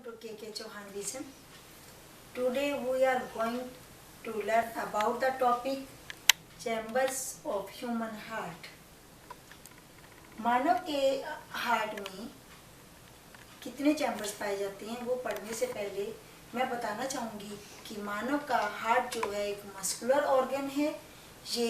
to KK Chauhan Vision. Today we are going to learn about the topic chambers of human heart. मानव के heart में कितने chambers पाए जाते हैं वो पढ़ने से पहले मैं बताना चाहूँगी कि मानव का हार्ट जो है एक मस्कुलर ऑर्गन है। ये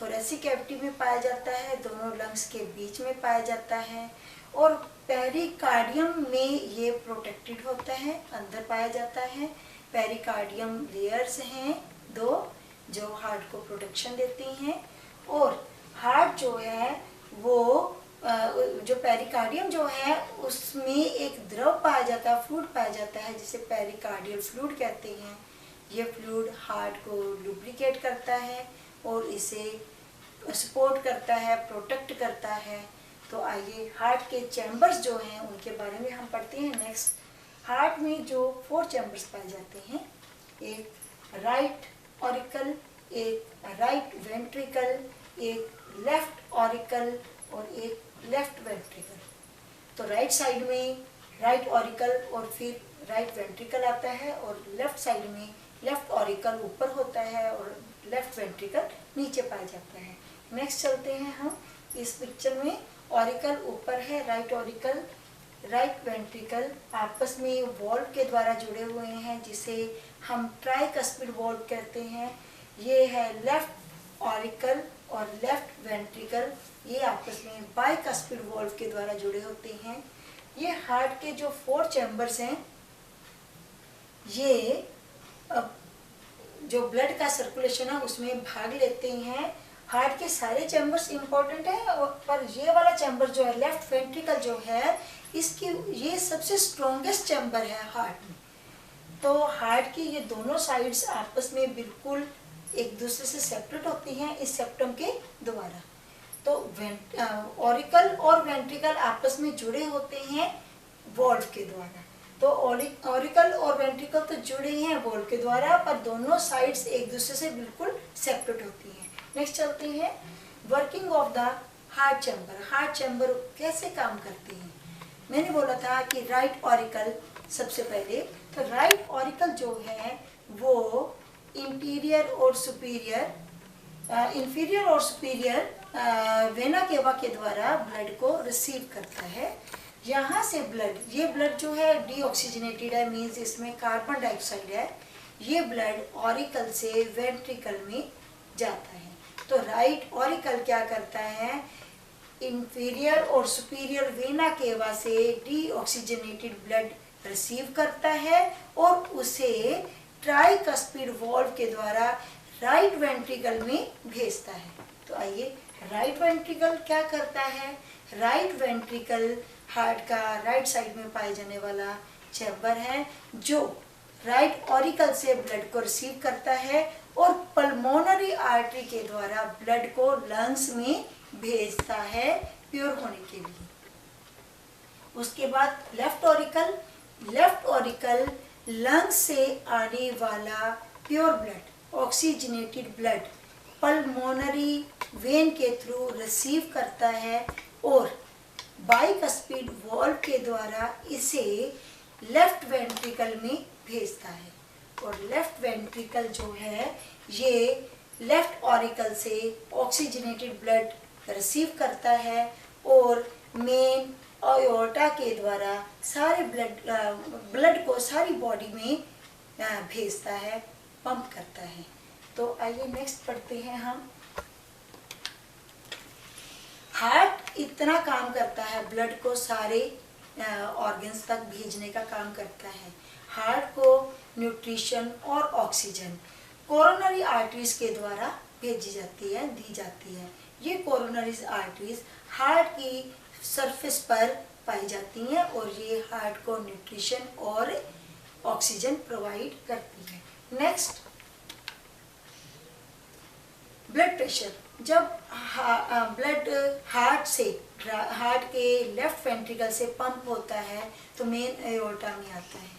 थोरेसिक कैविटी में पाया जाता है, दोनों लंग्स के बीच में पाया जाता है और पेरिकार्डियम में ये प्रोटेक्टेड होता है, अंदर पाया जाता है। पेरिकार्डियम लेयर्स हैं दो जो हार्ट को प्रोटेक्शन देती हैं और हार्ट जो है वो जो पेरिकार्डियम जो है उसमें एक द्रव पाया जाता है, फ्लूइड पाया जाता है जिसे पेरिकार्डियल फ्लूइड कहते हैं। ये फ्लूइड हार्ट को लुब्रिकेट करता है और इसे सपोर्ट करता है, प्रोटेक्ट करता है। तो आइए हार्ट के चैम्बर्स जो हैं उनके बारे में हम पढ़ते हैं। नेक्स्ट, हार्ट में जो 4 चैम्बर्स पाए जाते हैं, एक राइट ऑरिकल, एक राइट वेंट्रिकल, एक लेफ्ट ऑरिकल और एक लेफ्ट वेंट्रिकल। तो राइट साइड में राइट ऑरिकल और फिर राइट वेंट्रिकल आता है और लेफ्ट साइड में लेफ्ट ऑरिकल ऊपर होता है और लेफ्ट वेंट्रिकल नीचे पाया जाता है। नेक्स्ट चलते हैं हम इस पिक्चर में। ऑरिकल ऊपर है, राइट ऑरिकल, राइट वेंट्रिकल आपस में वॉल्व के द्वारा जुड़े हुए हैं जिसे हम ट्राइकस्पिड वॉल्व कहते हैं। ये है लेफ्ट ऑरिकल और लेफ्ट वेंट्रिकल, ये आपस में बाइकस्पिड वॉल्व के द्वारा जुड़े होते हैं। ये हार्ट के जो 4 चैम्बर्स हैं, ये जो ब्लड का सर्कुलेशन है उसमें भाग लेते हैं। हार्ट के सारे चैम्बर्स इम्पोर्टेंट है पर ये वाला चैम्बर जो है लेफ्ट वेंट्रिकल जो है इसकी ये सबसे स्ट्रॉन्गेस्ट चैम्बर है हार्ट में। तो हार्ट की ये दोनों साइड्स आपस में बिल्कुल एक दूसरे से सेपरेट होती हैं इस सेप्टम के द्वारा। तो ऑरिकल और वेंट्रिकल आपस में जुड़े होते हैं वॉल्व के द्वारा। तो ऑरिकल और वेंट्रिकल तो जुड़े हैं वॉल्व के द्वारा पर दोनों साइड्स एक दूसरे से बिल्कुल सेपरेट होती हैं। नेक्स्ट चलते हैं working of the heart chamber. Heart chamber कैसे काम करते हैं? मैंने बोला था कि राइट ऑरिकल सबसे पहले, तो राइट ऑरिकल जो है वो इंफीरियर और सुपीरियर वेना केवा के द्वारा ब्लड को रिसीव करता है। यहाँ से ब्लड, ये ब्लड जो है डीऑक्सीजनेटेड है, मीन्स इसमें कार्बन डाइऑक्साइड है। ये ब्लड ऑरिकल से वेंट्रिकल में जाता है। तो राइट ऑरिकल क्या करता है, इंफीरियर और सुपीरियर वेना केवा से डीऑक्सीजनेटेड ब्लड रिसीव करता है और उसे ट्राइकस्पिड वॉल्व के द्वारा राइट वेंट्रिकल में भेजता है। तो आइए राइट वेंट्रिकल क्या करता है? राइट वेंट्रिकल हार्ट का राइट साइड में पाए जाने वाला चैम्बर है जो राइट ऑरिकल से ब्लड को रिसीव करता है और पल्मोनरी आर्टरी के द्वारा ब्लड को लंग्स में भेजता है प्योर होने के लिए। उसके बाद लेफ्ट ऑरिकल लंग्स से आने वाला pure blood, oxygenated blood pulmonary vein के थ्रू रिसीव करता है और बाइकस्पिड वॉल्व के द्वारा इसे लेफ्ट वेंट्रिकल में भेजता है। और लेफ्ट वेंट्रिकल जो है ये लेफ्ट ऑरिकल से ऑक्सीजनेटेड ब्लड रिसीव करता है और मेन अयोर्टा के द्वारा सारे ब्लड को सारी बॉडी में भेजता है, पंप करता है। तो आइए नेक्स्ट पढ़ते हैं हम। हार्ट इतना काम करता है, ब्लड को सारे ऑर्गन्स तक भेजने का काम करता है। हार्ट को न्यूट्रिशन और ऑक्सीजन कोरोनरी आर्टरीज के द्वारा भेजी जाती है, दी जाती है। ये कोरोनरी आर्टरीज हार्ट की सरफेस पर पाई जाती हैं और ये हार्ट को न्यूट्रिशन और ऑक्सीजन प्रोवाइड करती है। Next, blood pressure. जब ब्लड हार्ट के लेफ्ट वेंट्रिकल से पंप होता है तो मेन एओर्टा में आता है।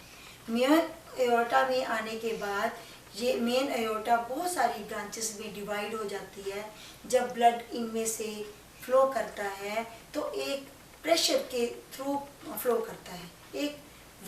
मेन एओर्टा में आने के बाद ये मेन एओर्टा बहुत सारी ब्रांचेस में डिवाइड हो जाती है। जब ब्लड इनमें से फ्लो करता है तो एक प्रेशर के थ्रू फ्लो करता है, एक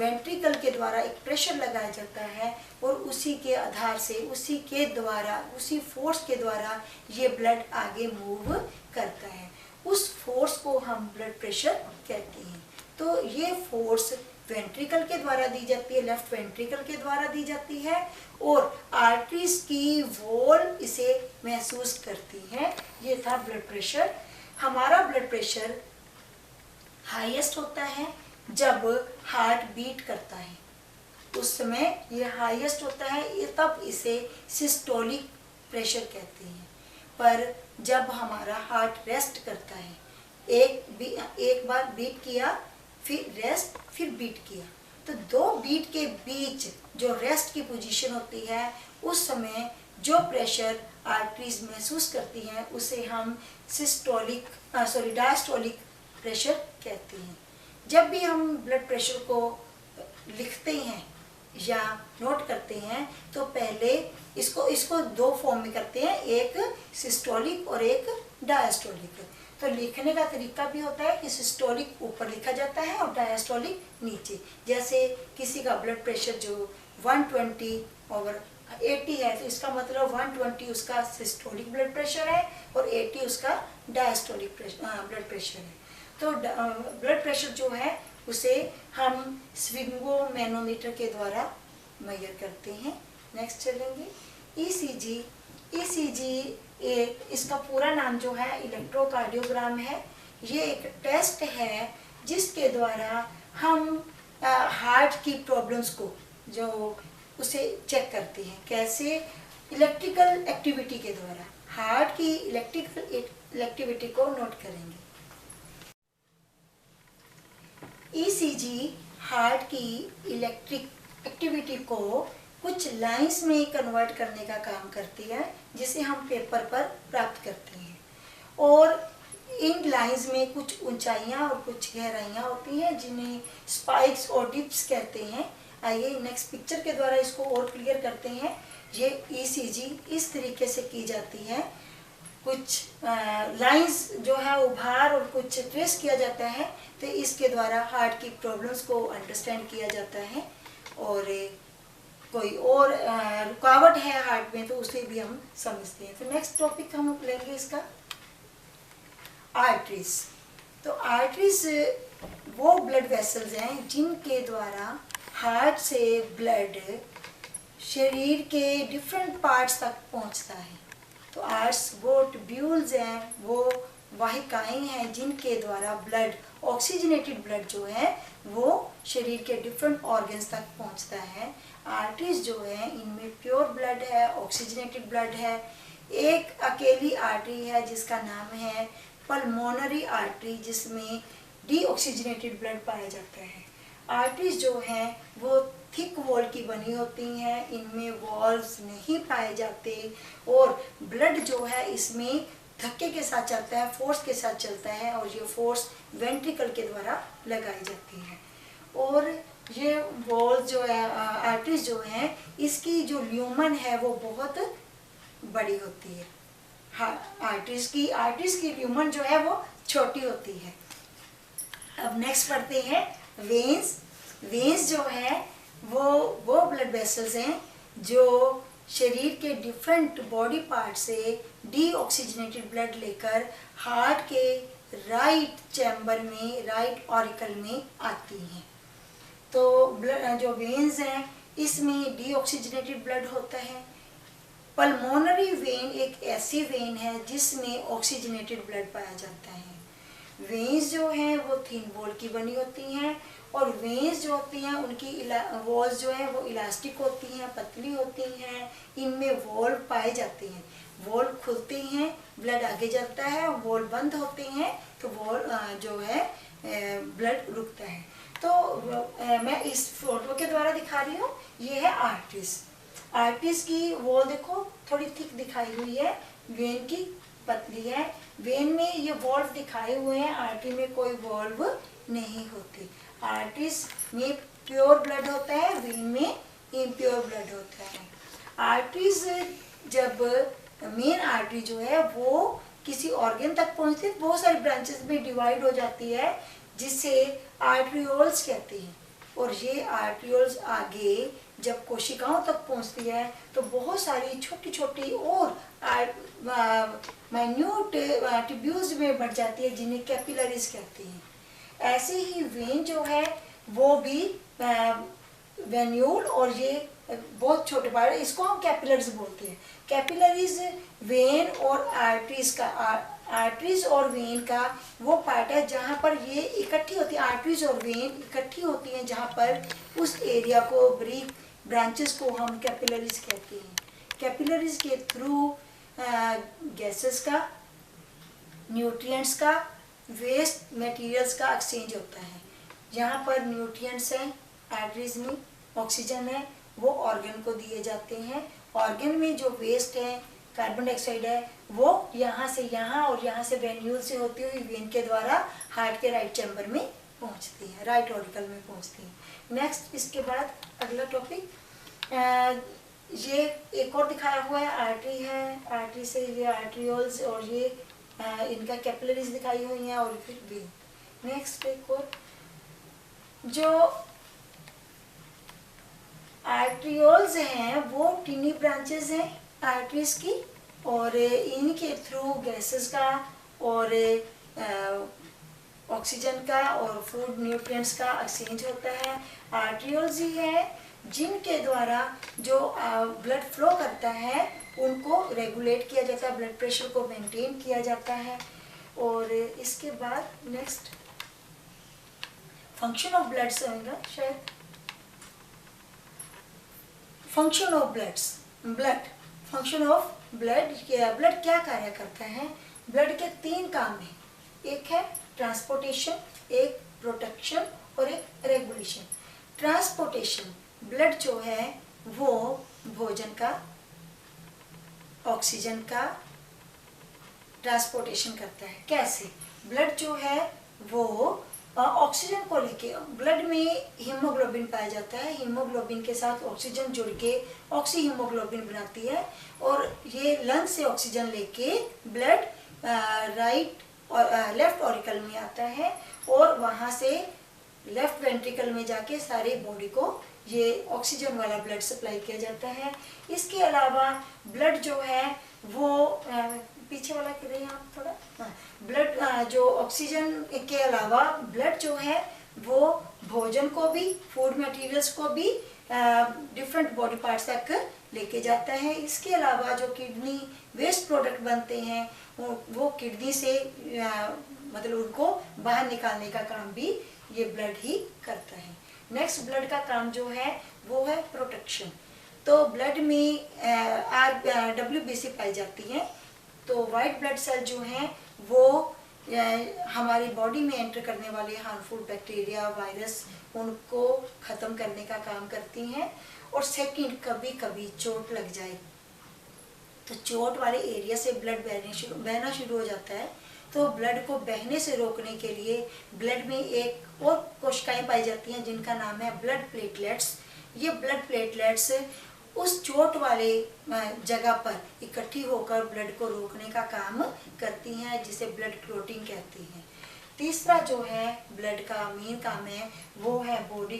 वेंट्रिकल के द्वारा एक प्रेशर लगाया जाता है और उसी के आधार से, उसी के द्वारा, उसी फोर्स के द्वारा ये ब्लड आगे मूव करता है। उस फोर्स को हम ब्लड प्रेशर कहते हैं। तो ये फोर्स वेंट्रिकल के द्वारा दी जाती है, लेफ्ट वेंट्रिकल के द्वारा दी जाती है और आर्टरीज की वॉल इसे महसूस करती है। ये था ब्लड प्रेशर। हमारा ब्लड प्रेशर हाईएस्ट होता है जब हार्ट बीट करता है, उस समय ये हाईएस्ट होता है, ये तब इसे सिस्टोलिक प्रेशर कहते हैं। पर जब हमारा हार्ट रेस्ट करता है, एक बार बीट किया, फिर रेस्ट, फिर बीट किया, तो 2 बीट के बीच जो रेस्ट की पोजीशन होती है, उस समय जो प्रेशर आर्टरीज महसूस करती हैं उसे हम डायस्टोलिक प्रेशर कहते हैं। जब भी हम ब्लड प्रेशर को लिखते हैं या नोट करते हैं तो पहले इसको 2 फॉर्म में करते हैं, एक सिस्टोलिक और एक डायस्टोलिक। तो लिखने का तरीका भी होता है कि सिस्टोलिक ऊपर लिखा जाता है और डायस्टोलिक नीचे। जैसे किसी का ब्लड प्रेशर जो 120/80 है तो इसका मतलब 120 उसका सिस्टोलिक ब्लड प्रेशर है और 80 उसका डायस्टोलिक ब्लड प्रेशर है। तो ब्लड प्रेशर जो है उसे हम स्विंगोमैनोमीटर के द्वारा मेजर करते हैं। नेक्स्ट चलेंगे ईसीजी इसका पूरा नाम जो है इलेक्ट्रोकार्डियोग्राम है। ये एक टेस्ट है जिसके द्वारा हम हार्ट की प्रॉब्लम्स को जो उसे चेक करते हैं। कैसे? इलेक्ट्रिकल एक्टिविटी के द्वारा हार्ट की इलेक्ट्रिकल एक्टिविटी को नोट करेंगे। ईसीजी हार्ट की इलेक्ट्रिक एक्टिविटी को कुछ लाइंस में कन्वर्ट करने का काम करती है जिसे हम पेपर पर प्राप्त करते हैं। और इन लाइंस में कुछ ऊंचाइयां और कुछ गहराइयां होती हैं जिन्हें स्पाइक्स और डिप्स कहते हैं। आइए नेक्स्ट पिक्चर के द्वारा इसको और क्लियर करते हैं। ये ईसीजी इस तरीके से की जाती है। कुछ लाइंस जो है उभार और कुछ ट्रेस किया जाता है, तो इसके द्वारा हार्ट की प्रॉब्लम्स को अंडरस्टैंड किया जाता है। और कोई और रुकावट है हार्ट में तो उसे भी हम समझते हैं। तो नेक्स्ट टॉपिक हम लेंगे इसका आर्टरीज। तो आर्टरीज वो ब्लड वेसल्स हैं जिनके द्वारा हार्ट से ब्लड शरीर के डिफरेंट पार्ट्स तक पहुंचता है। तो आर्ट्स वो ट्यूब्यूल्स हैं, वो वाहिकाएं हैं जिनके द्वारा ब्लड, ऑक्सीजनेटेड ब्लड जो है वो शरीर के डिफरेंट ऑर्गन्स तक पहुंचता है। आर्टरीज जो है इनमें प्योर ब्लड है, ऑक्सीजनेटेड ब्लड है। एक अकेली आर्टरी है जिसका नाम है पल्मोनरी आर्टरी, जिसमें डीऑक्सीजनेटेड ब्लड पाया जाता है। आर्टरीज जो हैं वो थिक वॉल की बनी होती हैं, इनमें वॉल्स नहीं पाए जाते और ब्लड जो है इसमें धक्के के साथ चलता है, फोर्स के साथ चलता है और ये फोर्स वेंट्रिकल के द्वारा लगाई जाती है। और ये वॉल्स जो है, आर्टरीज जो हैं, इसकी जो ल्यूमन है वो बहुत बड़ी होती है। हाँ, आर्टरीज की ल्यूमन जो है वो छोटी होती है। अब नेक्स्ट पढ़ते हैं वेन्स। वेन्स जो है वो ब्लड वेसल्स हैं जो शरीर के डिफरेंट बॉडी पार्ट से डीऑक्सीजनेटेड ब्लड लेकर हार्ट के राइट चैम्बर में, राइट ऑरिकल में आती हैं। तो ब्लड जो वेन्स हैं इसमें डीऑक्सीजनेटेड ब्लड होता है। पल्मोनरी वेन एक ऐसी वेन है जिसमें ऑक्सीजनेटेड ब्लड पाया जाता है। वेन्स जो हैं वो थिन वॉल की बनी होती हैं और वेन्स जो होती हैं उनकी वॉल्स जो है वो इलास्टिक होती हैं, पतली होती हैं। इनमें वॉल्व पाए जाते हैं। वॉल्व खुलते हैं, ब्लड आगे जाता है, वॉल्व बंद होते हैं तो वॉल्व जो है ब्लड रुकता है। तो मैं इस फोटो के द्वारा दिखा रही हूँ, ये है आर्टरीज। आर्टरीज की वॉल देखो थोड़ी थिक दिखाई हुई है, वेन की पतली है। वेन में ये वॉल्व दिखाए हुए हैं, आर्टरी में कोई वॉल्व नहीं होती। आर्टरीज में प्योर ब्लड होता है, वेन में इम्प्योर ब्लड होता है। आर्टरीज जब मेन आर्टरी जो है वो किसी ऑर्गन तक पहुंचती है, बहुत सारी ब्रांचेस में डिवाइड हो जाती है जिसे आर्टरियोल्स कहते हैं। और ये आर्ट्रियोल्स आगे जब कोशिकाओं तक पहुंचती है तो बहुत सारी छोटी छोटी और माइन्यूट ट्यूब्यूल्स में बढ़ जाती है जिन्हें कैपिलरीज कहते हैं। ऐसे ही वेन जो है वो भी वेन्यूल और ये बहुत छोटे पार्ट, इसको हम कैपिलरीज बोलते हैं। कैपिलरीज वेन और आर्टरीज का, आर्टरीज और वेन का वो पार्ट है जहाँ पर ये इकट्ठी होती है, आर्टरीज और वेन इकट्ठी होती हैं जहाँ पर उस एरिया को, ब्रीक ब्रांचेस को हम कैपिलरीज कहते हैं। कैपिलरीज के थ्रू गैसेस का, न्यूट्रिएंट्स का, वेस्ट मटेरियल्स का एक्सचेंज होता है। जहाँ पर न्यूट्रिएंट्स हैं आर्टरीज में, ऑक्सीजन है, वो ऑर्गन को दिए जाते हैं। ऑर्गन में जो वेस्ट है, कार्बन डाइऑक्साइड है, वो यहाँ से यहाँ और यहाँ से वेन्यूल से होती हुई वेन के द्वारा हार्ट के राइट चैम्बर में पहुँचती है, राइट ऑरिकल में पहुँचती है। नेक्स्ट इसके बाद अगला टॉपिक, ये एक और दिखाया हुआ है, आर्टरी है, आर्टरी से ये आर्ट्रियोल्स और ये इनका कैपिलरीज दिखाई हुई हैं और फिर वेन। नेक्स्ट एक और, जो आर्ट्रियोल्स हैं वो टिनी ब्रांचेस हैं आर्टरीज की और इनके थ्रू गैसेस का और ऑक्सीजन का और फूड न्यूट्रिएंट्स का एक्सचेंज होता है। आर्ट्रियोल्स ही है जिनके द्वारा जो ब्लड फ्लो करता है उनको रेगुलेट किया जाता है, ब्लड प्रेशर को मेंटेन किया जाता है। और इसके बाद नेक्स्ट फंक्शन ऑफ ब्लड्स होगा शायद, function of blood, function of blood, blood क्या कार्य करता है। ब्लड के 3 काम हैं, एक है ट्रांसपोर्टेशन, एक प्रोटेक्शन और एक रेगुलेशन। ट्रांसपोर्टेशन, ब्लड जो है वो भोजन का, ऑक्सीजन का ट्रांसपोर्टेशन करता है। कैसे? ब्लड जो है वो ऑक्सीजन को लेके, ब्लड में हीमोग्लोबिन पाया जाता है, हीमोग्लोबिन के साथ ऑक्सीजन जुड़ के ऑक्सी हीमोग्लोबिन बनाती है और ये लंग से ऑक्सीजन लेके ब्लड राइट और लेफ्ट ऑरिकल में आता है और वहाँ से लेफ्ट वेंट्रिकल में जाके सारे बॉडी को ये ऑक्सीजन वाला ब्लड सप्लाई किया जाता है। इसके अलावा ब्लड जो है वो पीछे वाला कर रहे हैं आप थोड़ा, ब्लड जो ऑक्सीजन के अलावा ब्लड जो है वो भोजन को भी, फूड मटेरियल्स को भी डिफरेंट बॉडी पार्ट्स तक लेके जाता है। इसके अलावा जो किडनी वेस्ट प्रोडक्ट बनते हैं वो किडनी से मतलब उनको बाहर निकालने का काम भी ये ब्लड ही करता है। नेक्स्ट ब्लड का काम जो है वो है प्रोटेक्शन। तो ब्लड में WBC पाई जाती है, तो वाइट ब्लड सेल जो हैं वो हमारी बॉडी में एंटर करने वाले हार्मफुल बैक्टीरिया, वायरस, उनको ख़त्म करने का काम करती हैं। और सेकंड, कभी कभी चोट लग जाए तो चोट वाले एरिया से ब्लड बहना शुरू हो जाता है, तो ब्लड को बहने से रोकने के लिए ब्लड में एक और कोशिकाएं पाई जाती हैं जिनका नाम है ब्लड प्लेटलेट्स। ये ब्लड प्लेटलेट्स उस चोट वाले जगह पर इकट्ठी होकर ब्लड को रोकने का काम करती हैं, जिसे ब्लड क्लॉटिंग कहती हैं। तीसरा जो है ब्लड का मेन काम है वो है बॉडी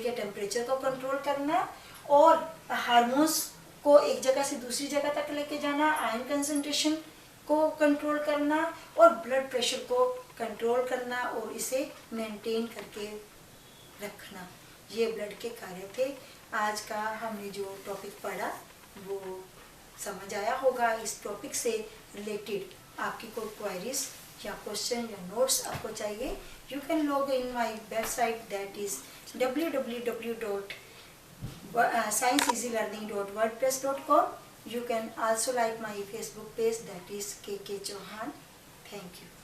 के टेम्परेचर को कंट्रोल करना और हार्मोन्स को एक जगह से दूसरी जगह तक लेके जाना, आयरन कंसंट्रेशन को कंट्रोल करना और ब्लड प्रेशर को कंट्रोल करना और इसे मेंटेन करके रखना। ये ब्लड के कार्य थे। आज का हमने जो टॉपिक पढ़ा वो समझ आया होगा। इस टॉपिक से रिलेटेड आपकी कोई क्वेरीज या क्वेश्चन या नोट्स आपको चाहिए, you can log in my website, that is www.scienceeasylearning.wordpress.com. You can also like my Facebook page, that is KK Chauhan. Thank you.